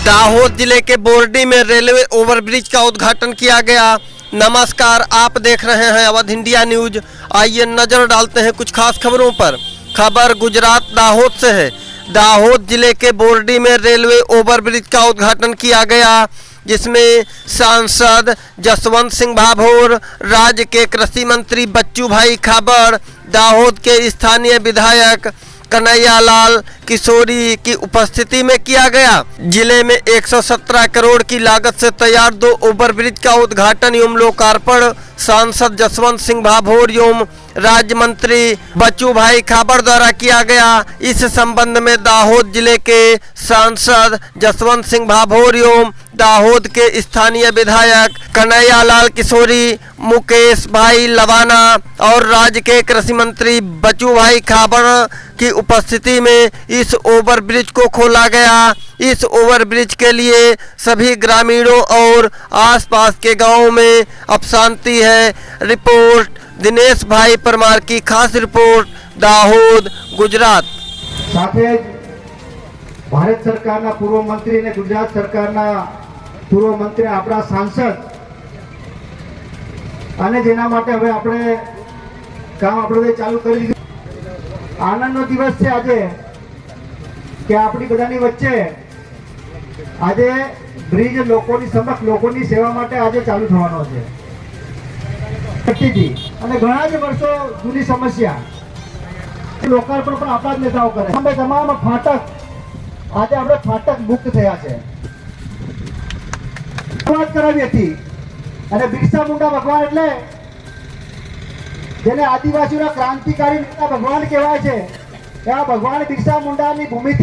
दाहोद जिले के बोरडी में रेलवे ओवरब्रिज का उद्घाटन किया गया। नमस्कार, आप देख रहे हैं अवध इंडिया न्यूज। आइए नजर डालते हैं कुछ खास खबरों पर। खबर गुजरात दाहोद से है। दाहोद जिले के बोरडी में रेलवे ओवरब्रिज का उद्घाटन किया गया, जिसमें सांसद जसवंत सिंह भाभोर, राज्य के कृषि मंत्री बच्चू भाई खाबड़, दाहोद के स्थानीय विधायक कन्हैयालाल किशोरी की उपस्थिति में किया गया। जिले में 117 करोड़ की लागत से तैयार 2 ओवरब्रिज का उद्घाटन एवं लोकार्पण सांसद जसवंत सिंह भाभोर एवं राज्य मंत्री बच्चू भाई खाबड़ द्वारा किया गया। इस संबंध में दाहोद जिले के सांसद जसवंत सिंह भाभोर एवं दाहोद के स्थानीय विधायक कन्हैयालाल किशोरी, मुकेश भाई लवाना और राज्य के कृषि मंत्री बच्चू भाई खाबड़ की उपस्थिति में इस ओवरब्रिज को खोला गया। इस ओवरब्रिज के लिए सभी ग्रामीणों और आसपास के गांवों में अब शांति है। रिपोर्ट दिनेश भाई परमार की खास रिपोर्ट, दाहोद, गुजरात। साथे भारत सरकारना पूर्व मंत्री ने गुजरात सरकारना पूर्व मंत्री आपણા सांसद અને જેના માટે હવે આપણે કામ આપણે ચાલુ કરી દીધું। આનંદનો દિવસ છે આજે કે આપણી બધાની વચ્ચે આજે બ્રિજ લોકોની સમક્ષ લોકોની સેવા માટે આજે ચાલુ થવાનો છે। અને ઘણા જ વર્ષો જૂની સમસ્યા લોકાર્પણ પણ આપણા જ નેતાઓ કરે। અમે તમામ ફાટક આજે આપણે ફાટક મુક્ત થયા છે। વાત કરાવી હતી અને બિરસા મુંડા ભગવાન એટલે જેને આદિવાસીઓના ક્રાંતિકારી નેતા ભગવાન કહેવાય છે, એવા ભગવાન બિરસા મુંડાની ભૂમિથી